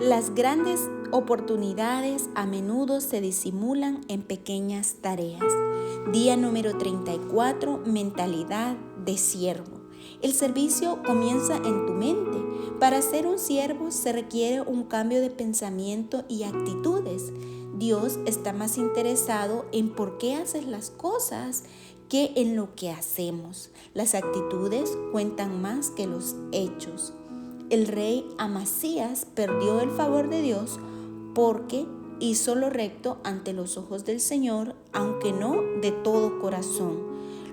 Las grandes oportunidades a menudo se disimulan en pequeñas tareas. Día número 34, mentalidad de siervo. El servicio comienza en tu mente. Para ser un siervo se requiere un cambio de pensamiento y actitudes. Dios está más interesado en por qué haces las cosas que en lo que hacemos. Las actitudes cuentan más que los hechos. El rey Amasías perdió el favor de Dios porque hizo lo recto ante los ojos del Señor, aunque no de todo corazón.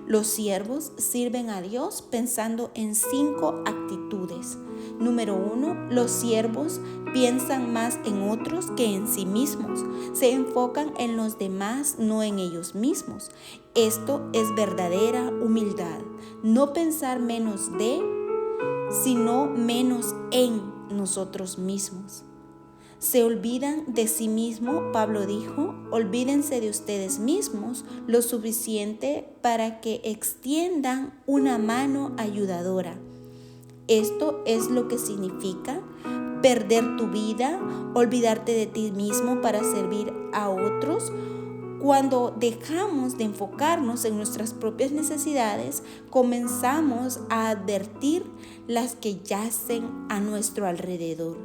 Los siervos sirven a Dios pensando en 5 actitudes. Número 1, los siervos piensan más en otros que en sí mismos. Se enfocan en los demás, no en ellos mismos. Esto es verdadera humildad. No pensar menos de, sino menos en nosotros mismos. Se olvidan de sí mismo, Pablo dijo, olvídense de ustedes mismos lo suficiente para que extiendan una mano ayudadora. Esto es lo que significa perder tu vida, olvidarte de ti mismo para servir a otros. Cuando dejamos de enfocarnos en nuestras propias necesidades, comenzamos a advertir las que yacen a nuestro alrededor.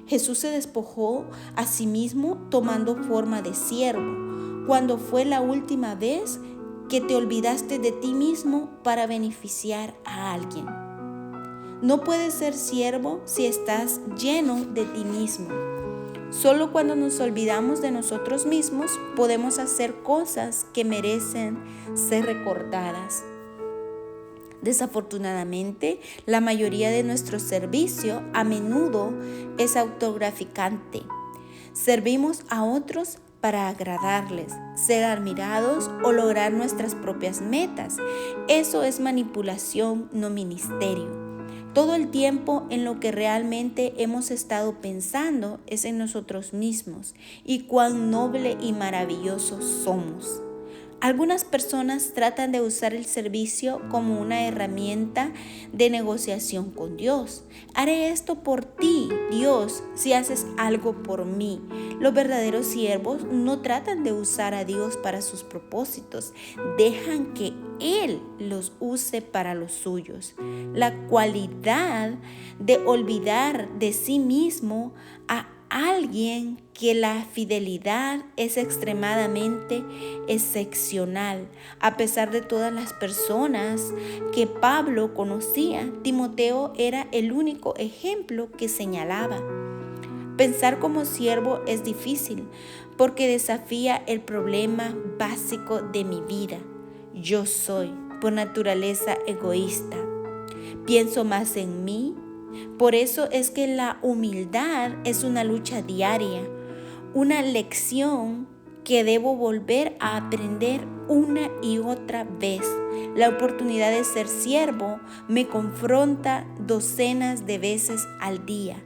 Jesús se despojó a sí mismo tomando forma de siervo. ¿Cuándo fue la última vez que te olvidaste de ti mismo para beneficiar a alguien? No puedes ser siervo si estás lleno de ti mismo. Solo cuando nos olvidamos de nosotros mismos podemos hacer cosas que merecen ser recordadas. Desafortunadamente, la mayoría de nuestro servicio a menudo es autogratificante. Servimos a otros para agradarles, ser admirados o lograr nuestras propias metas. Eso es manipulación, no ministerio. Todo el tiempo en lo que realmente hemos estado pensando es en nosotros mismos y cuán noble y maravillosos somos. Algunas personas tratan de usar el servicio como una herramienta de negociación con Dios. Haré esto por ti, Dios, si haces algo por mí. Los verdaderos siervos no tratan de usar a Dios para sus propósitos, dejan que Él los use para los suyos. La cualidad de olvidar de sí mismo a alguien que la fidelidad es extremadamente excepcional. A pesar de todas las personas que Pablo conocía, Timoteo era el único ejemplo que señalaba. Pensar como siervo es difícil porque desafía el problema básico de mi vida. Yo soy, por naturaleza, egoísta. Pienso más en mí. Por eso es que la humildad es una lucha diaria, una lección que debo volver a aprender una y otra vez. La oportunidad de ser siervo me confronta docenas de veces al día.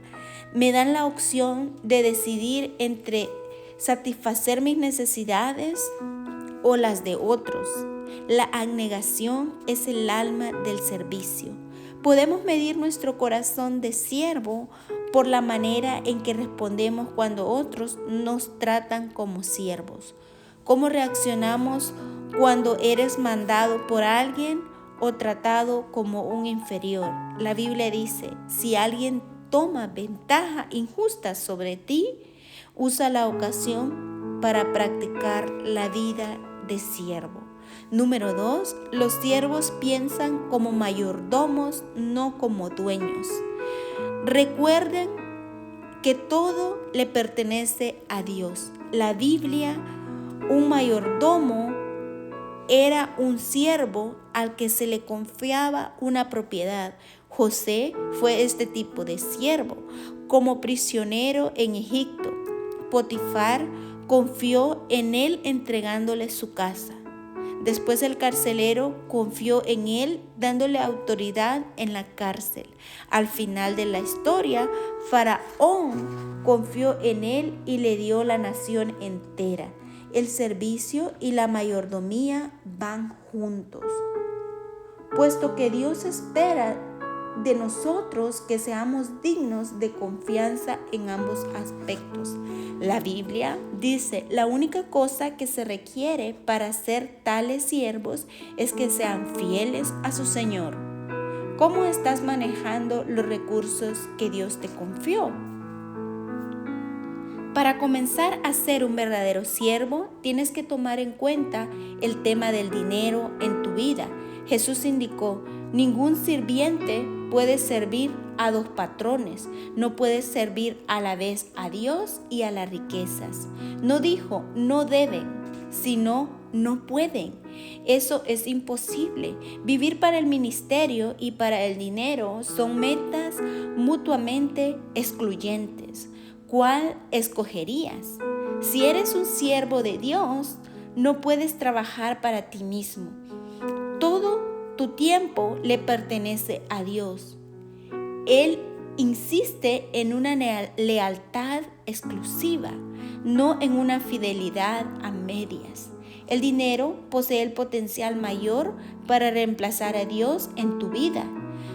Me dan la opción de decidir entre satisfacer mis necesidades o las de otros. La abnegación es el alma del servicio. Podemos medir nuestro corazón de siervo por la manera en que respondemos cuando otros nos tratan como siervos. ¿Cómo reaccionamos cuando eres mandado por alguien o tratado como un inferior? La Biblia dice, si alguien toma ventaja injusta sobre ti, usa la ocasión para practicar la vida de siervo. Número 2, los siervos piensan como mayordomos, no como dueños. Recuerden que todo le pertenece a Dios. La Biblia, un mayordomo era un siervo al que se le confiaba una propiedad. José fue este tipo de siervo. Como prisionero en Egipto, Potifar confió en él entregándole su casa. Después el carcelero confió en él dándole autoridad en la cárcel. Al final de la historia, Faraón confió en él y le dio la nación entera. El servicio y la mayordomía van juntos. Puesto que Dios espera de nosotros que seamos dignos de confianza en ambos aspectos. La Biblia dice, la única cosa que se requiere para ser tales siervos es que sean fieles a su Señor. ¿Cómo estás manejando los recursos que Dios te confió? Para comenzar a ser un verdadero siervo, tienes que tomar en cuenta el tema del dinero en tu vida. Jesús indicó, ningún sirviente puede servir a dos patrones, no puede servir a la vez a Dios y a las riquezas. No dijo, no deben, sino no pueden. Eso es imposible. Vivir para el ministerio y para el dinero son metas mutuamente excluyentes. ¿Cuál escogerías? Si eres un siervo de Dios, no puedes trabajar para ti mismo. Todo tu tiempo le pertenece a Dios. Él insiste en una lealtad exclusiva, no en una fidelidad a medias. El dinero posee el potencial mayor para reemplazar a Dios en tu vida.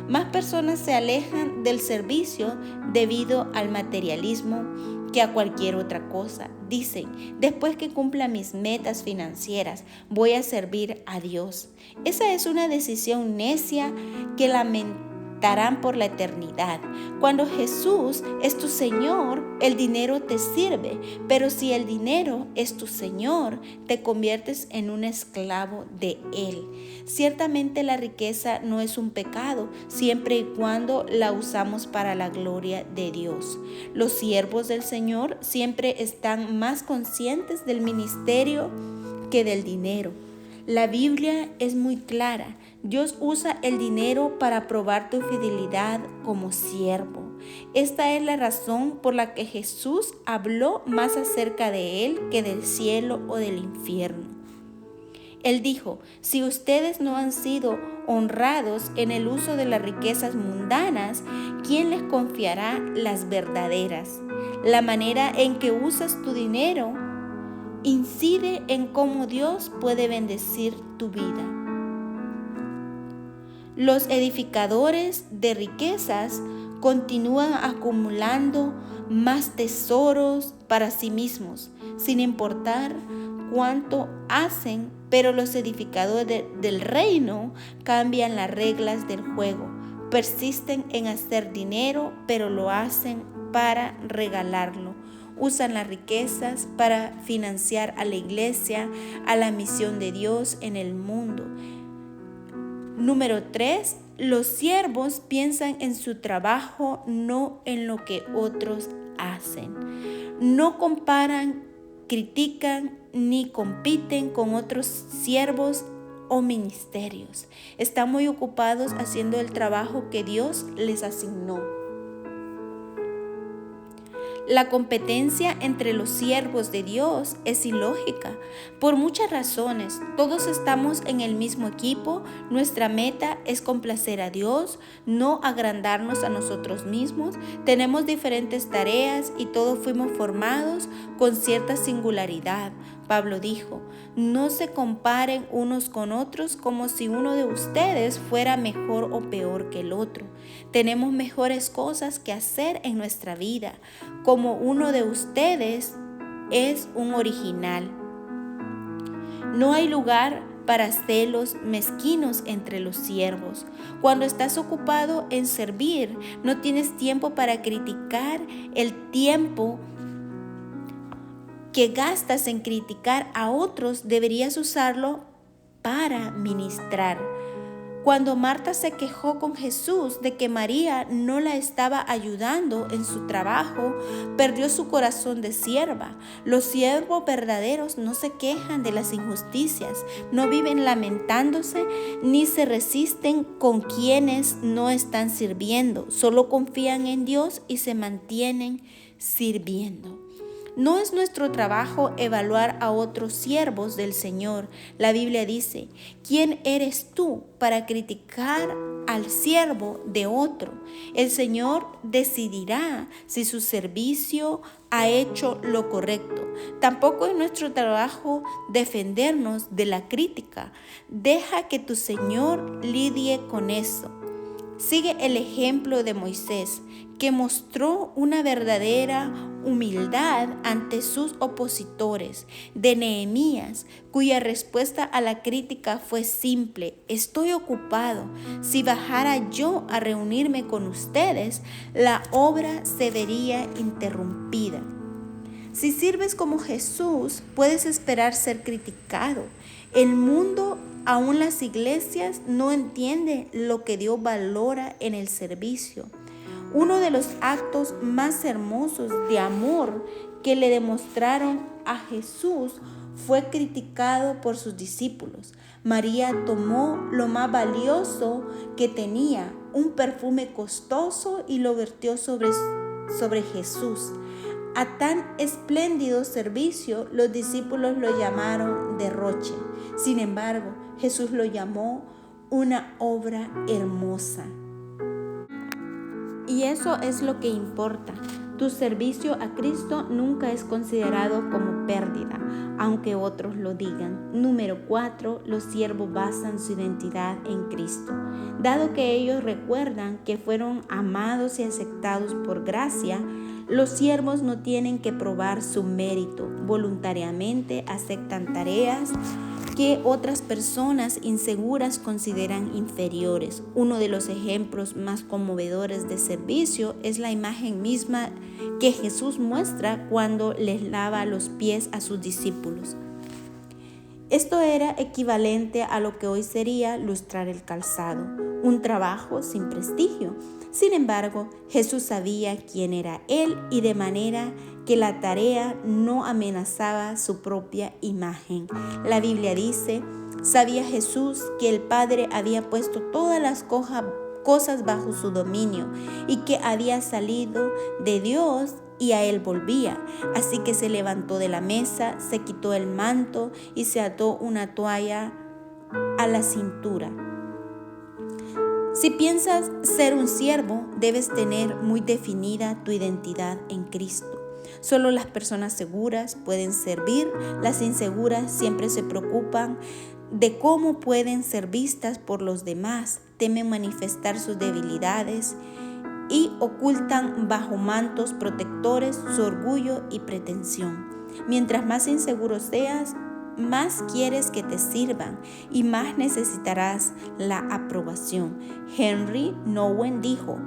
Más personas se alejan del servicio debido al materialismo que a cualquier otra cosa. Dicen, después que cumpla mis metas financieras, voy a servir a Dios. Esa es una decisión necia que lamentarán por la eternidad. Cuando Jesús es tu Señor, el dinero te sirve, pero si el dinero es tu Señor, te conviertes en un esclavo de Él. Ciertamente la riqueza no es un pecado, siempre y cuando la usamos para la gloria de Dios. Los siervos del Señor siempre están más conscientes del ministerio que del dinero. La Biblia es muy clara. Dios usa el dinero para probar tu fidelidad como siervo. Esta es la razón por la que Jesús habló más acerca de él que del cielo o del infierno. Él dijo, si ustedes no han sido honrados en el uso de las riquezas mundanas, ¿quién les confiará las verdaderas? La manera en que usas tu dinero incide en cómo Dios puede bendecir tu vida. Los edificadores de riquezas continúan acumulando más tesoros para sí mismos, sin importar cuánto hacen, pero los edificadores del reino cambian las reglas del juego. Persisten en hacer dinero, pero lo hacen para regalarlo. Usan las riquezas para financiar a la iglesia, a la misión de Dios en el mundo. Número 3. Los siervos piensan en su trabajo, no en lo que otros hacen. No comparan, critican ni compiten con otros siervos o ministerios. Están muy ocupados haciendo el trabajo que Dios les asignó. La competencia entre los siervos de Dios es ilógica. Por muchas razones, todos estamos en el mismo equipo. Nuestra meta es complacer a Dios, no agrandarnos a nosotros mismos. Tenemos diferentes tareas y todos fuimos formados con cierta singularidad. Pablo dijo, no se comparen unos con otros como si uno de ustedes fuera mejor o peor que el otro. Tenemos mejores cosas que hacer en nuestra vida, como uno de ustedes es un original. No hay lugar para celos mezquinos entre los siervos. Cuando estás ocupado en servir, no tienes tiempo para criticar. El tiempo que gastas en criticar a otros deberías usarlo para ministrar. Cuando Marta se quejó con Jesús de que María no la estaba ayudando en su trabajo, perdió su corazón de sierva. Los siervos verdaderos no se quejan de las injusticias, no viven lamentándose ni se resisten con quienes no están sirviendo. Solo confían en Dios y se mantienen sirviendo. No es nuestro trabajo evaluar a otros siervos del Señor. La Biblia dice, ¿quién eres tú para criticar al siervo de otro? El Señor decidirá si su servicio ha hecho lo correcto. Tampoco es nuestro trabajo defendernos de la crítica. Deja que tu Señor lidie con eso. Sigue el ejemplo de Moisés, que mostró una verdadera humildad ante sus opositores, de Nehemías, cuya respuesta a la crítica fue simple: estoy ocupado. Si bajara yo a reunirme con ustedes, la obra se vería interrumpida. Si sirves como Jesús, puedes esperar ser criticado. El mundo, aún las iglesias, no entiende lo que Dios valora en el servicio. Uno de los actos más hermosos de amor que le demostraron a Jesús fue criticado por sus discípulos. María tomó lo más valioso que tenía, un perfume costoso, y lo vertió sobre Jesús. A tan espléndido servicio, los discípulos lo llamaron derroche. Sin embargo, Jesús lo llamó una obra hermosa. Y eso es lo que importa. Tu servicio a Cristo nunca es considerado como pérdida, aunque otros lo digan. Número 4. Los siervos basan su identidad en Cristo. Dado que ellos recuerdan que fueron amados y aceptados por gracia, los siervos no tienen que probar su mérito. Voluntariamente aceptan tareas que otras personas inseguras consideran inferiores. Uno de los ejemplos más conmovedores de servicio es la imagen misma que Jesús muestra cuando les lava los pies a sus discípulos. Esto era equivalente a lo que hoy sería lustrar el calzado, un trabajo sin prestigio. Sin embargo, Jesús sabía quién era Él, y de manera que la tarea no amenazaba su propia imagen. La Biblia dice: sabía Jesús que el Padre había puesto todas las cosas bajo su dominio y que había salido de Dios y a Él volvía. Así que se levantó de la mesa, se quitó el manto y se ató una toalla a la cintura. Si piensas ser un siervo, debes tener muy definida tu identidad en Cristo. Solo las personas seguras pueden servir. Las inseguras siempre se preocupan de cómo pueden ser vistas por los demás, temen manifestar sus debilidades y ocultan bajo mantos protectores su orgullo y pretensión. Mientras más inseguro seas, más quieres que te sirvan y más necesitarás la aprobación. Henry Nouwen dijo: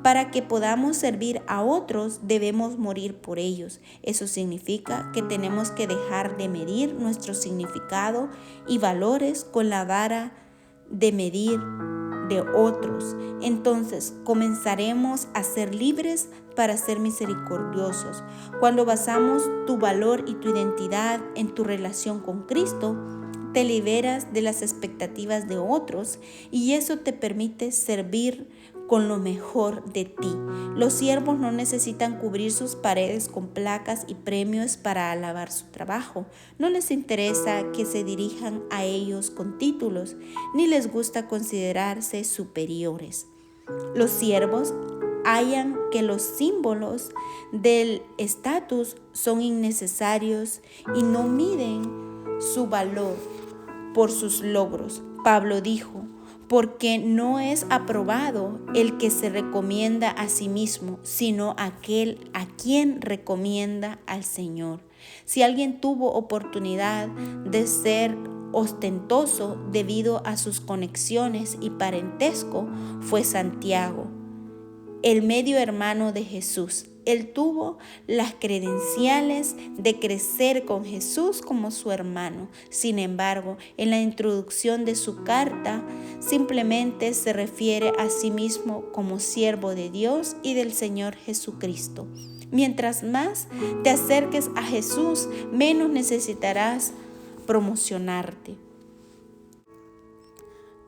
para que podamos servir a otros, debemos morir por ellos. Eso significa que tenemos que dejar de medir nuestro significado y valores con la vara de medir de otros. Entonces comenzaremos a ser libres para ser misericordiosos. Cuando basamos tu valor y tu identidad en tu relación con Cristo, te liberas de las expectativas de otros y eso te permite servir con lo mejor de ti. Los siervos no necesitan cubrir sus paredes con placas y premios para alabar su trabajo. No les interesa que se dirijan a ellos con títulos, ni les gusta considerarse superiores. Los siervos hallan que los símbolos del estatus son innecesarios y no miden su valor por sus logros. Pablo dijo: porque no es aprobado el que se recomienda a sí mismo, sino aquel a quien recomienda al Señor. Si alguien tuvo oportunidad de ser ostentoso debido a sus conexiones y parentesco, fue Santiago, el medio hermano de Jesús. Él tuvo las credenciales de crecer con Jesús como su hermano. Sin embargo, en la introducción de su carta, simplemente se refiere a sí mismo como siervo de Dios y del Señor Jesucristo. Mientras más te acerques a Jesús, menos necesitarás promocionarte.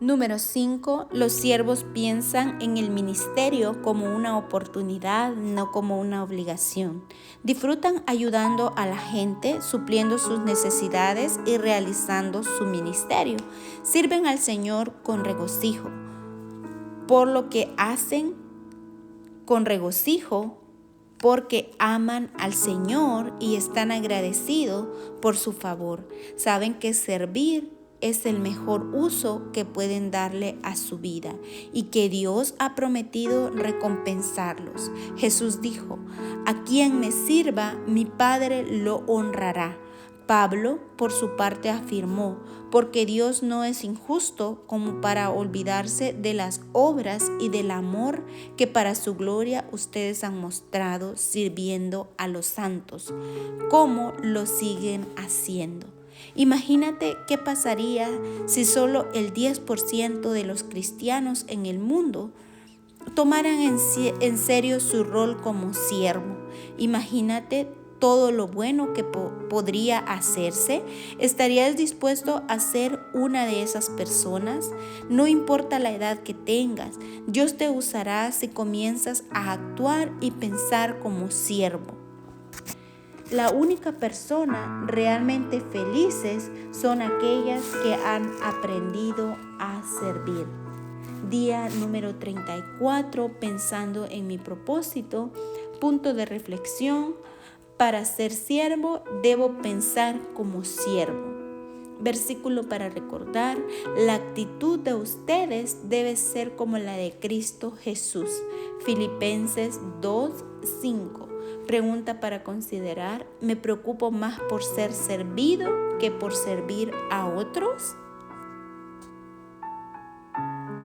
Número 5. Los siervos piensan en el ministerio como una oportunidad, no como una obligación. Disfrutan ayudando a la gente, supliendo sus necesidades y realizando su ministerio. Sirven al Señor con regocijo, por lo que hacen con regocijo, porque aman al Señor y están agradecidos por su favor. Saben que servir es el mejor uso que pueden darle a su vida y que Dios ha prometido recompensarlos. Jesús dijo: a quien me sirva, mi Padre lo honrará. Pablo, por su parte, afirmó: porque Dios no es injusto como para olvidarse de las obras y del amor que para su gloria ustedes han mostrado sirviendo a los santos, como lo siguen haciendo. Imagínate qué pasaría si solo el 10% de los cristianos en el mundo tomaran en serio su rol como siervo. Imagínate todo lo bueno que podría hacerse. ¿Estarías dispuesto a ser una de esas personas? No importa la edad que tengas, Dios te usará si comienzas a actuar y pensar como siervo. La única persona realmente felices son aquellas que han aprendido a servir. Día número 34, pensando en mi propósito. Punto de reflexión: para ser siervo debo pensar como siervo. Versículo para recordar: la actitud de ustedes debe ser como la de Cristo Jesús. Filipenses 2:5. Pregunta para considerar: ¿me preocupo más por ser servido que por servir a otros?